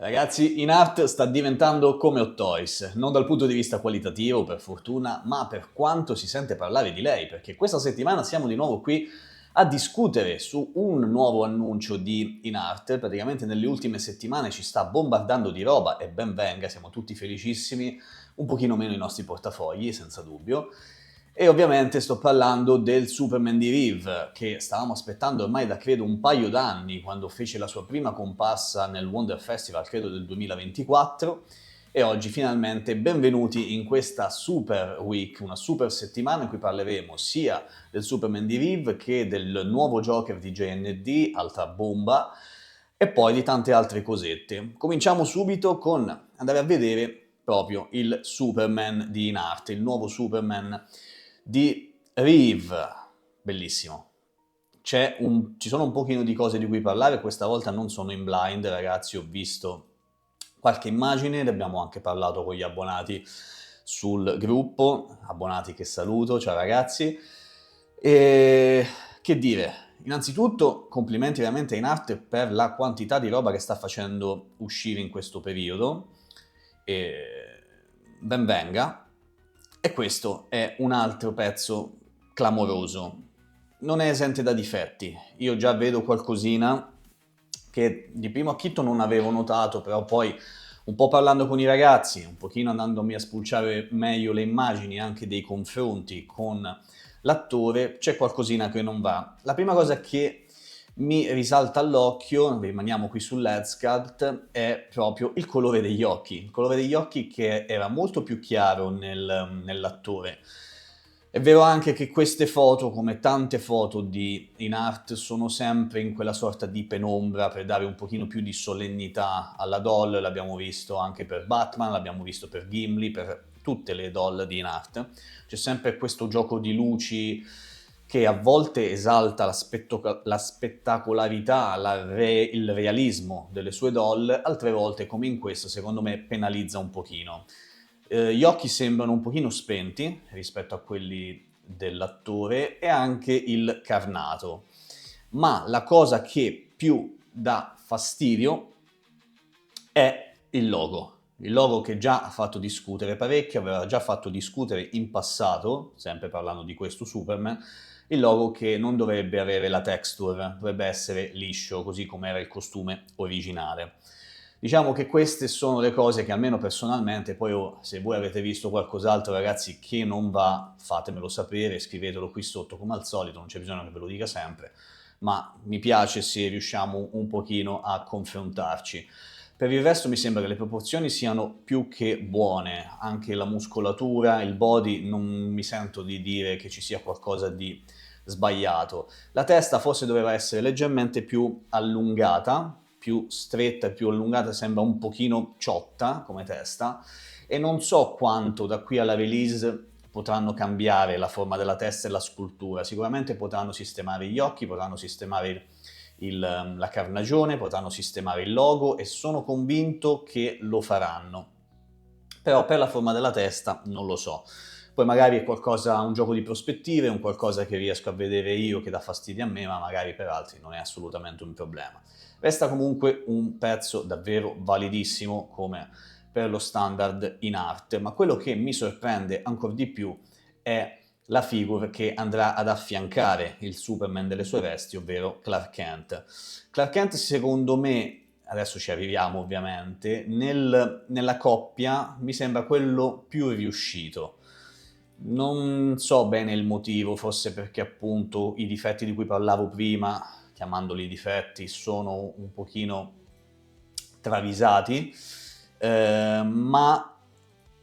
Ragazzi, InArt sta diventando come Hot Toys, non dal punto di vista qualitativo, per fortuna, ma per quanto si sente parlare di lei, perché questa settimana siamo di nuovo qui a discutere su un nuovo annuncio di InArt. Praticamente nelle ultime settimane ci sta bombardando di roba e ben venga, siamo tutti felicissimi, un pochino meno i nostri portafogli, senza dubbio. E ovviamente sto parlando del Superman di Reeve, che stavamo aspettando ormai da credo un paio d'anni, quando fece la sua prima comparsa nel Wonder Festival, credo del 2024, e oggi finalmente benvenuti in questa super week, una super settimana in cui parleremo sia del Superman di Reeve che del nuovo Joker di JND, altra bomba, e poi di tante altre cosette. Cominciamo subito con andare a vedere proprio il Superman di InArt, il nuovo Superman di Reeve. Bellissimo. Ci sono un pochino di cose di cui parlare, questa volta non sono in blind, ragazzi, ho visto qualche immagine, ne abbiamo anche parlato con gli abbonati sul gruppo, abbonati che saluto, ciao ragazzi. E che dire, innanzitutto complimenti veramente in arte per la quantità di roba che sta facendo uscire in questo periodo, e ben venga. E questo è un altro pezzo clamoroso. Non è esente da difetti. Io già vedo qualcosina che di primo acchito non avevo notato, però poi un po' parlando con i ragazzi, un pochino andandomi a spulciare meglio le immagini anche dei confronti con l'attore, c'è qualcosina che non va. La prima cosa che mi risalta all'occhio, rimaniamo qui sull'Edscad, è proprio il colore degli occhi. Il colore degli occhi che era molto più chiaro nell'attore. È vero anche che queste foto, come tante foto di InArt, sono sempre in quella sorta di penombra per dare un pochino più di solennità alla doll. L'abbiamo visto anche per Batman, l'abbiamo visto per Gimli, per tutte le doll di InArt. C'è sempre questo gioco di luci che a volte esalta la spettacolarità, il realismo delle sue doll, altre volte, come in questo, secondo me penalizza un pochino. Gli occhi sembrano un pochino spenti rispetto a quelli dell'attore e anche il carnato. Ma la cosa che più dà fastidio è il logo. Il logo che già ha fatto discutere parecchio, aveva già fatto discutere in passato, sempre parlando di questo Superman, il logo che non dovrebbe avere la texture, dovrebbe essere liscio, così come era il costume originale. Diciamo che queste sono le cose che almeno personalmente, poi se voi avete visto qualcos'altro ragazzi che non va, fatemelo sapere, scrivetelo qui sotto come al solito, non c'è bisogno che ve lo dica sempre, ma mi piace se riusciamo un pochino a confrontarci. Per il resto mi sembra che le proporzioni siano più che buone, anche la muscolatura, il body, non mi sento di dire che ci sia qualcosa di sbagliato. La testa forse doveva essere leggermente più allungata, più stretta e più allungata, sembra un pochino ciotta come testa, e non so quanto da qui alla release potranno cambiare la forma della testa e la scultura. Sicuramente potranno sistemare gli occhi, potranno sistemare la carnagione, potranno sistemare il logo e sono convinto che lo faranno. Però per la forma della testa non lo so. Poi magari è qualcosa, un gioco di prospettive, un qualcosa che riesco a vedere io che dà fastidio a me, ma magari per altri non è assolutamente un problema. Resta comunque un pezzo davvero validissimo come per lo standard in arte, ma quello che mi sorprende ancora di più è la figure che andrà ad affiancare il Superman delle sue vesti, ovvero Clark Kent. Clark Kent secondo me, adesso ci arriviamo ovviamente, nella coppia mi sembra quello più riuscito. Non so bene il motivo, forse perché appunto i difetti di cui parlavo prima, chiamandoli difetti, sono un pochino travisati, ma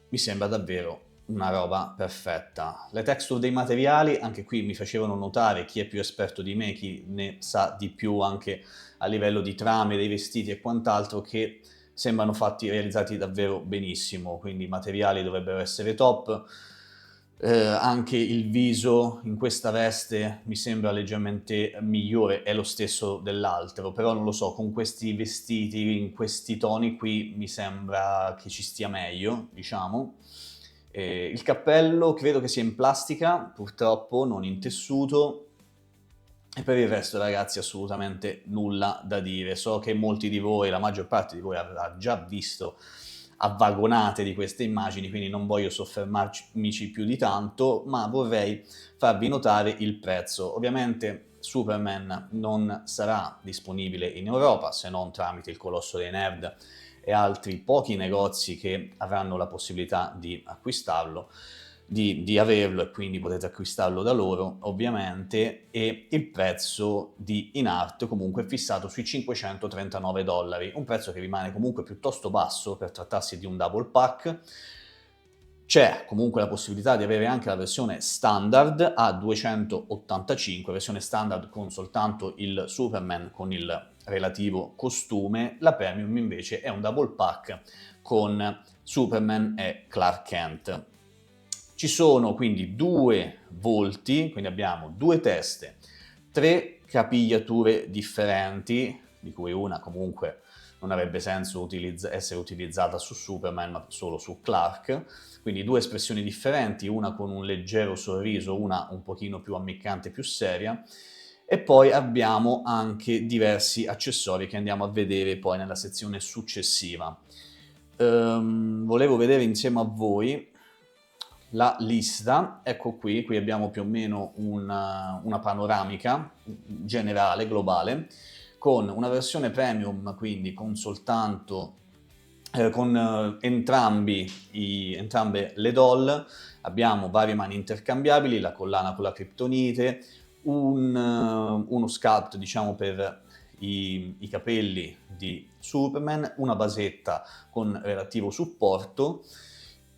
mi sembra davvero una roba perfetta. Le texture dei materiali, anche qui mi facevano notare chi è più esperto di me, chi ne sa di più anche a livello di trame dei vestiti e quant'altro, che sembrano realizzati davvero benissimo, quindi i materiali dovrebbero essere top. Anche il viso in questa veste mi sembra leggermente migliore, è lo stesso dell'altro, però non lo so, con questi vestiti, in questi toni qui mi sembra che ci stia meglio, diciamo. Il cappello credo che sia in plastica, purtroppo non in tessuto, E per il resto, ragazzi, assolutamente nulla da dire. So che molti di voi, la maggior parte di voi, avrà già visto a vagonate di queste immagini, quindi non voglio soffermarmici più di tanto, ma vorrei farvi notare il prezzo. Ovviamente Superman non sarà disponibile in Europa, se non tramite il Colosso dei Nerd e altri pochi negozi che avranno la possibilità di acquistarlo, di averlo, e quindi potete acquistarlo da loro ovviamente, e il prezzo di in-art comunque è fissato sui $539, un prezzo che rimane comunque piuttosto basso per trattarsi di un double pack. C'è comunque la possibilità di avere anche la versione standard a 285, versione standard con soltanto il Superman con il relativo costume. La Premium invece è un double pack con Superman e Clark Kent. Ci sono quindi due volti, quindi abbiamo due teste, tre capigliature differenti, di cui una comunque non avrebbe senso essere utilizzata su Superman, ma solo su Clark. Quindi due espressioni differenti, una con un leggero sorriso, una un pochino più ammiccante, più seria. E poi abbiamo anche diversi accessori che andiamo a vedere poi nella sezione successiva. Volevo vedere insieme a voi la lista. Ecco qui abbiamo più o meno una panoramica generale, globale, con una versione premium, quindi con soltanto con entrambe le doll. Abbiamo varie mani intercambiabili, la collana con la Kryptonite, uno sculpt, diciamo, per i capelli di Superman, una basetta con relativo supporto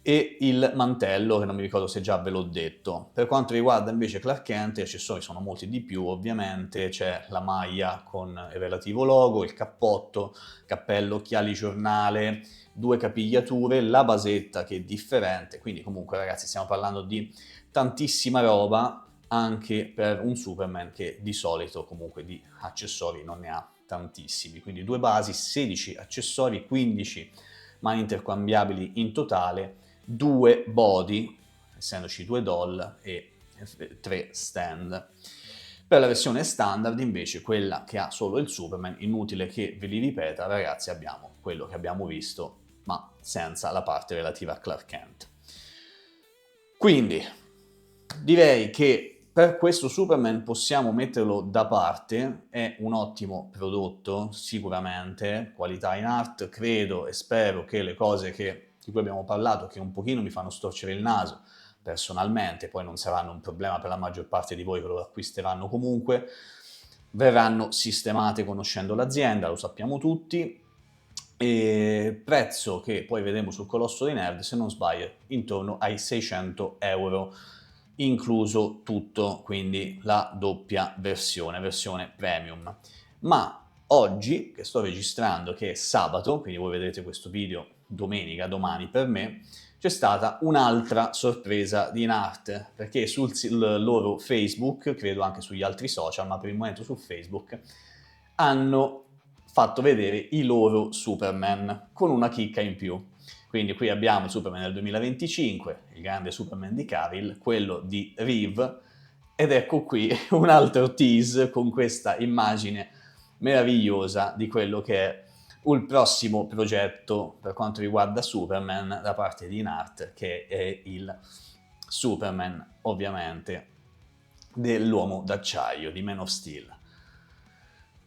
e il mantello, che non mi ricordo se già ve l'ho detto. Per quanto riguarda invece Clark Kent, gli accessori sono molti di più, ovviamente. C'è la maglia con il relativo logo, il cappotto, cappello, occhiali giornale, due capigliature, la basetta che è differente, quindi comunque, ragazzi, stiamo parlando di tantissima roba anche per un Superman che di solito comunque di accessori non ne ha tantissimi. Quindi due basi, 16 accessori, 15 mani intercambiabili in totale, due body, essendoci due doll, e 3 stand. Per la versione standard invece, quella che ha solo il Superman, inutile che ve li ripeta, ragazzi, abbiamo quello che abbiamo visto, ma senza la parte relativa a Clark Kent. Quindi direi che per questo Superman possiamo metterlo da parte. È un ottimo prodotto, sicuramente, qualità in art. Credo e spero che le cose di cui abbiamo parlato, che un pochino mi fanno storcere il naso personalmente, poi non saranno un problema per la maggior parte di voi che lo acquisteranno comunque, verranno sistemate conoscendo l'azienda, lo sappiamo tutti. E prezzo che poi vedremo sul Colosso dei Nerd, se non sbaglio, intorno ai €600, incluso tutto, quindi la doppia versione premium. Ma oggi, che sto registrando, che è sabato, quindi voi vedrete questo video domenica, domani per me, c'è stata un'altra sorpresa di Nart, perché sul loro Facebook, credo anche sugli altri social, ma per il momento su Facebook, hanno fatto vedere i loro Superman con una chicca in più. Quindi qui abbiamo il Superman del 2025, il grande Superman di Cavill, quello di Reeve, ed ecco qui un altro tease con questa immagine meravigliosa di quello che è il prossimo progetto per quanto riguarda Superman da parte di Nart, che è il Superman, ovviamente, dell'Uomo d'Acciaio, di Man of Steel.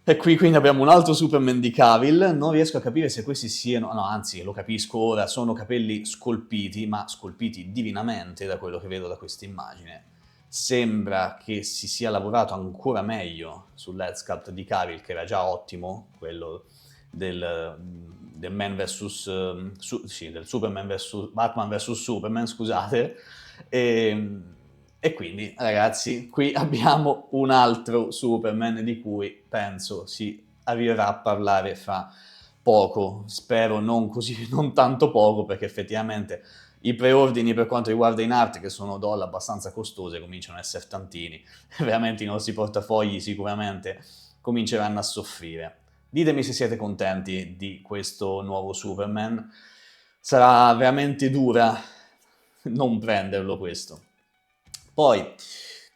E qui quindi abbiamo un altro Superman di Cavill. Non riesco a capire se questi siano, no, anzi lo capisco ora, sono capelli scolpiti, ma scolpiti divinamente da quello che vedo da questa immagine. Sembra che si sia lavorato ancora meglio sull'head sculpt di Cavill, che era già ottimo, quello del Man vs. Sì, del Superman vs. Batman vs. Superman, scusate. E quindi, ragazzi, qui abbiamo un altro Superman di cui penso si arriverà a parlare fra poco. Spero non così, non tanto poco, perché effettivamente i preordini per quanto riguarda in arte, che sono doll abbastanza costose, cominciano a essere tantini. Veramente i nostri portafogli sicuramente cominceranno a soffrire. Ditemi se siete contenti di questo nuovo Superman. Sarà veramente dura non prenderlo questo. Poi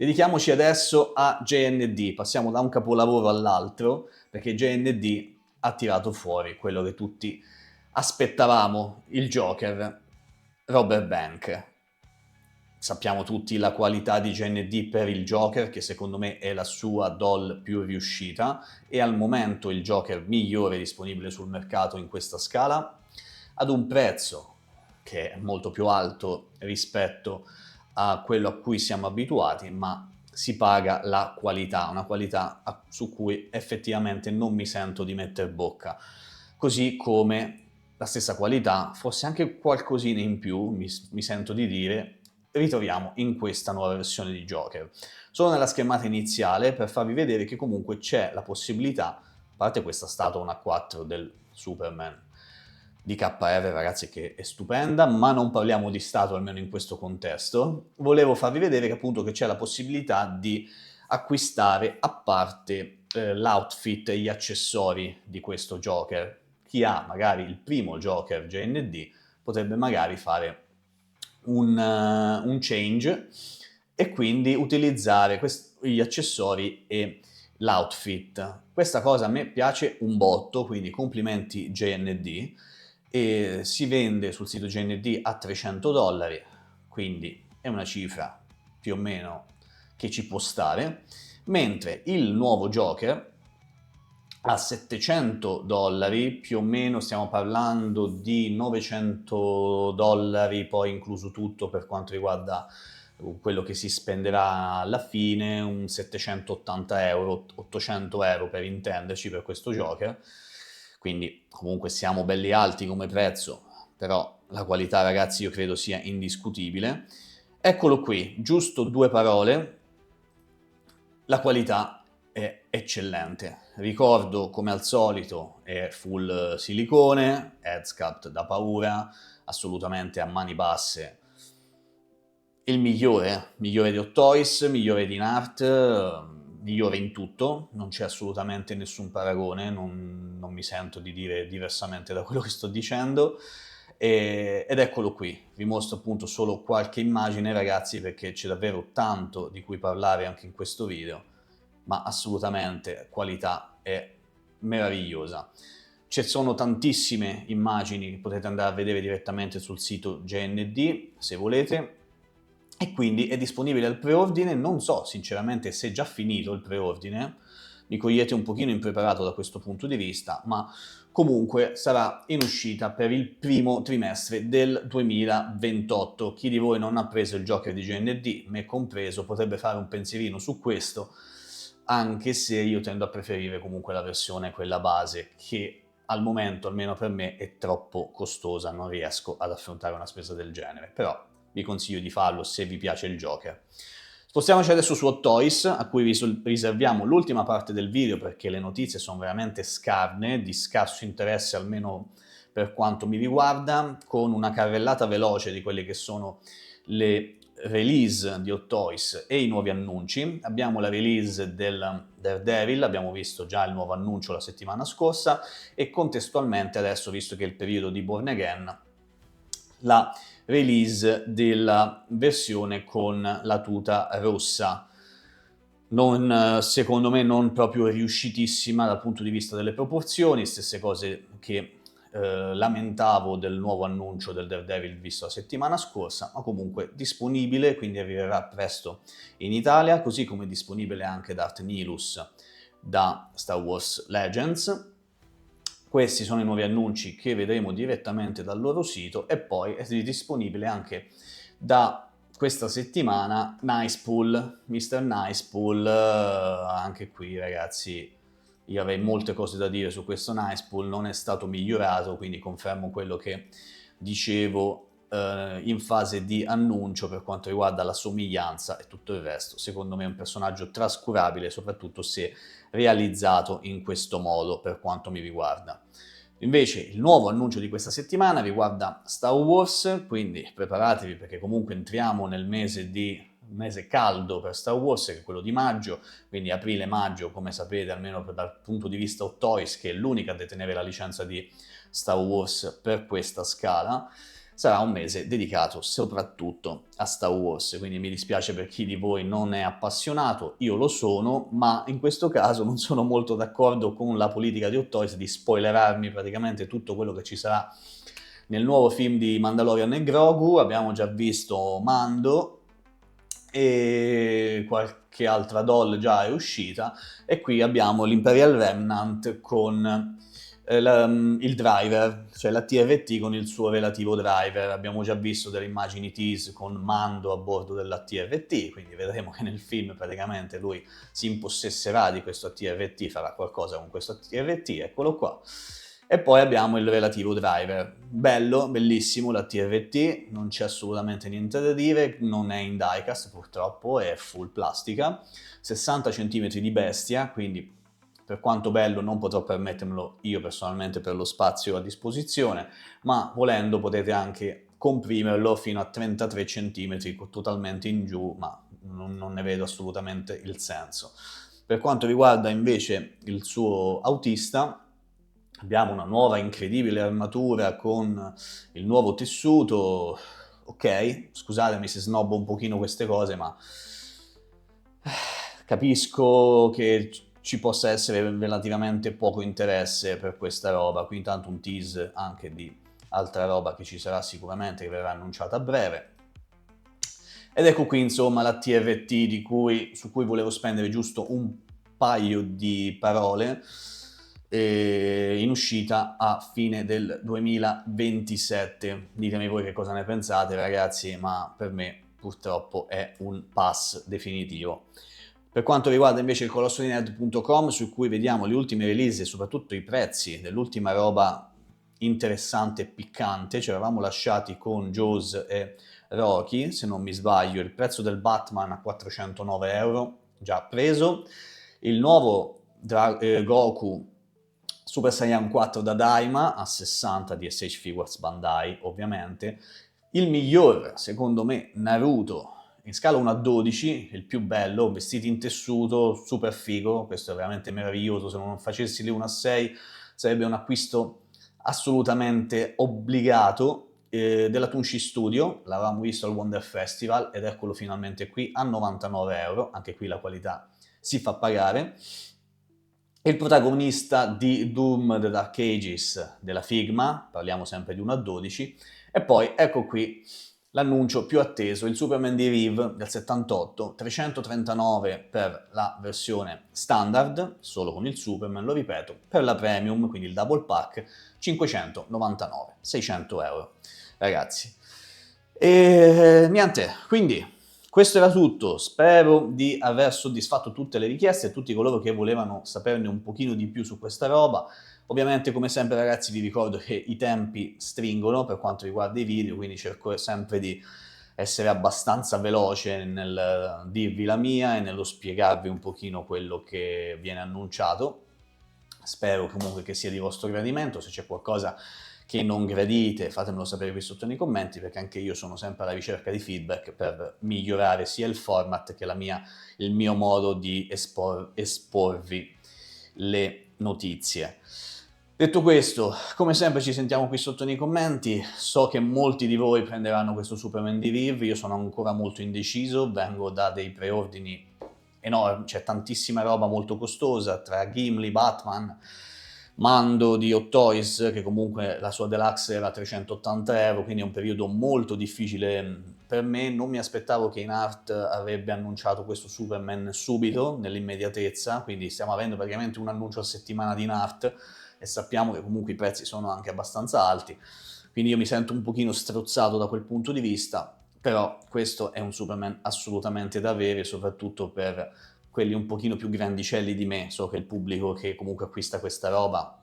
Dedichiamoci adesso a JND, passiamo da un capolavoro all'altro, perché JND ha tirato fuori quello che tutti aspettavamo, il Joker, Robert Bank. Sappiamo tutti la qualità di JND per il Joker, che secondo me è la sua doll più riuscita, e al momento il Joker migliore disponibile sul mercato in questa scala, ad un prezzo che è molto più alto rispetto a quello a cui siamo abituati, ma si paga la qualità, una qualità su cui effettivamente non mi sento di metter bocca, così come la stessa qualità, forse anche qualcosina in più, mi sento di dire, ritroviamo in questa nuova versione di Joker. Sono nella schermata iniziale per farvi vedere che comunque c'è la possibilità, a parte questa statua 1/4 del Superman di KR, ragazzi, che è stupenda, ma non parliamo di statua almeno in questo contesto. Volevo farvi vedere che appunto che c'è la possibilità di acquistare a parte l'outfit e gli accessori di questo Joker. Chi ha magari il primo Joker JND potrebbe magari fare un change e quindi utilizzare gli accessori e l'outfit. Questa cosa a me piace un botto, quindi complimenti JND, e si vende sul sito JND a $300, quindi è una cifra più o meno che ci può stare, mentre il nuovo Joker a $700, più o meno stiamo parlando di $900, poi incluso tutto per quanto riguarda quello che si spenderà alla fine, un 780 euro, 800 euro per intenderci per questo Joker, quindi comunque siamo belli alti come prezzo, però la qualità, ragazzi, io credo sia indiscutibile. Eccolo qui, giusto 2 parole, la qualità è eccellente. Ricordo, come al solito, è full silicone, headsculpt da paura, assolutamente a mani basse. Il migliore di Hot Toys, migliore di Nart, migliore in tutto, non c'è assolutamente nessun paragone, non mi sento di dire diversamente da quello che sto dicendo. Ed eccolo qui, vi mostro appunto solo qualche immagine, ragazzi, perché c'è davvero tanto di cui parlare anche in questo video, ma assolutamente qualità è meravigliosa. Ci sono tantissime immagini che potete andare a vedere direttamente sul sito JND se volete, e quindi è disponibile al preordine. Non so sinceramente se è già finito il preordine, mi cogliete un pochino impreparato da questo punto di vista, ma comunque sarà in uscita per il primo trimestre del 2028. Chi di voi non ha preso il Joker di JND, me compreso, potrebbe fare un pensierino su questo, anche se io tendo a preferire comunque la versione quella base, che al momento, almeno per me, è troppo costosa, non riesco ad affrontare una spesa del genere, però vi consiglio di farlo se vi piace il Joker. Spostiamoci adesso su Hot Toys, a cui riserviamo l'ultima parte del video perché le notizie sono veramente scarne, di scarso interesse almeno per quanto mi riguarda, con una carrellata veloce di quelle che sono le release di Hot Toys e i nuovi annunci. Abbiamo la release del Daredevil, abbiamo visto già il nuovo annuncio la settimana scorsa, e contestualmente adesso, visto che è il periodo di Born Again, la release della versione con la tuta rossa. Secondo me non proprio riuscitissima dal punto di vista delle proporzioni, stesse cose che lamentavo del nuovo annuncio del Daredevil visto la settimana scorsa, ma comunque disponibile, quindi arriverà presto in Italia, così come è disponibile anche Darth Nihilus da Star Wars Legends. Questi sono i nuovi annunci che vedremo direttamente dal loro sito, e poi è disponibile anche da questa settimana Nicepool, Mr. Nicepool, anche qui ragazzi io avrei molte cose da dire su questo Nicepool, non è stato migliorato, quindi confermo quello che dicevo in fase di annuncio per quanto riguarda la somiglianza e tutto il resto. Secondo me è un personaggio trascurabile, soprattutto se realizzato in questo modo per quanto mi riguarda. Invece il nuovo annuncio di questa settimana riguarda Star Wars, quindi preparatevi perché comunque entriamo nel mese caldo per Star Wars, che è quello di maggio, quindi aprile-maggio, come sapete, almeno dal punto di vista Hot Toys, che è l'unica a detenere la licenza di Star Wars per questa scala. sarà un mese dedicato soprattutto a Star Wars, quindi mi dispiace per chi di voi non è appassionato, io lo sono, ma in questo caso non sono molto d'accordo con la politica di Hot Toys di spoilerarmi praticamente tutto quello che ci sarà nel nuovo film di Mandalorian e Grogu. Abbiamo già visto Mando e qualche altra doll già è uscita, e qui abbiamo l'Imperial Remnant con il driver, cioè la TRT con il suo relativo driver. Abbiamo già visto delle immagini tease con Mando a bordo della TRT, quindi vedremo che nel film praticamente lui si impossesserà di questo TRT, farà qualcosa con questo TRT, eccolo qua. E poi abbiamo il relativo driver. Bello, bellissimo la TRT, non c'è assolutamente niente da dire, non è in diecast purtroppo, è full plastica, 60 cm di bestia, quindi per quanto bello non potrò permettermelo io personalmente per lo spazio a disposizione, ma volendo potete anche comprimerlo fino a 33 cm totalmente in giù, ma non ne vedo assolutamente il senso. Per quanto riguarda invece il suo autista, abbiamo una nuova incredibile armatura con il nuovo tessuto. Ok, scusatemi se snobbo un pochino queste cose, ma capisco che ci possa essere relativamente poco interesse per questa roba. Qui intanto un tease anche di altra roba che ci sarà sicuramente, che verrà annunciata a breve. Ed ecco qui insomma la TRT su cui volevo spendere giusto un paio di parole, in uscita a fine del 2027. Ditemi voi che cosa ne pensate, ragazzi, ma per me purtroppo è un pass definitivo. Per quanto riguarda invece il colossodinerd.com, su cui vediamo le ultime release e soprattutto i prezzi dell'ultima roba interessante e piccante, ci eravamo lasciati con Jaws e Rocky, se non mi sbaglio. Il prezzo del Batman a 409 euro, già preso. Il nuovo Goku Super Saiyan 4 da Daima a 60 di SH Figures Bandai, ovviamente. Il miglior, secondo me, Naruto in scala 1 a 12, il più bello, vestiti in tessuto, super figo, questo è veramente meraviglioso. Se non facessi le 1 a 6 sarebbe un acquisto assolutamente obbligato. Della Tunci Studio, l'avevamo visto al Wonder Festival ed eccolo finalmente qui a 99 euro, anche qui la qualità si fa pagare. Il protagonista di Doom The Dark Ages della Figma, parliamo sempre di 1 a 12, e poi ecco qui l'annuncio più atteso, il Superman di Reeve del 78, 339 per la versione standard, solo con il Superman, lo ripeto, per la premium, quindi il double pack, 599, 600 euro, ragazzi. E niente, quindi questo era tutto. Spero di aver soddisfatto tutte le richieste e tutti coloro che volevano saperne un pochino di più su questa roba. Ovviamente, come sempre, ragazzi, vi ricordo che i tempi stringono per quanto riguarda i video, quindi cerco sempre di essere abbastanza veloce nel dirvi la mia e nello spiegarvi un pochino quello che viene annunciato. Spero comunque che sia di vostro gradimento. Se c'è qualcosa che non gradite, fatemelo sapere qui sotto nei commenti, perché anche io sono sempre alla ricerca di feedback per migliorare sia il format che il mio modo di esporvi le notizie. Detto questo, come sempre ci sentiamo qui sotto nei commenti. So che molti di voi prenderanno questo Superman di Reeve, io sono ancora molto indeciso, vengo da dei preordini enormi, c'è tantissima roba molto costosa tra Gimli, Batman, Mando di Hot Toys, che comunque la sua deluxe era 380 euro, quindi è un periodo molto difficile per me. Non mi aspettavo che InArt avrebbe annunciato questo Superman subito, nell'immediatezza, quindi stiamo avendo praticamente un annuncio a settimana di InArt e sappiamo che comunque i prezzi sono anche abbastanza alti, quindi io mi sento un pochino strozzato da quel punto di vista, però questo è un Superman assolutamente da avere, soprattutto per quelli un pochino più grandicelli di me. So che il pubblico che comunque acquista questa roba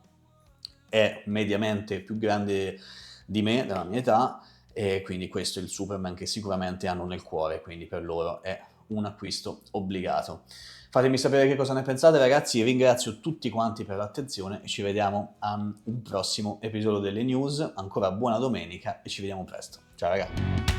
è mediamente più grande di me, della mia età, e quindi questo è il Superman che sicuramente hanno nel cuore, quindi per loro è un acquisto obbligato. Fatemi sapere che cosa ne pensate, ragazzi. Ringrazio tutti quanti per l'attenzione e ci vediamo a un prossimo episodio delle news. Ancora buona domenica e ci vediamo presto. Ciao ragazzi.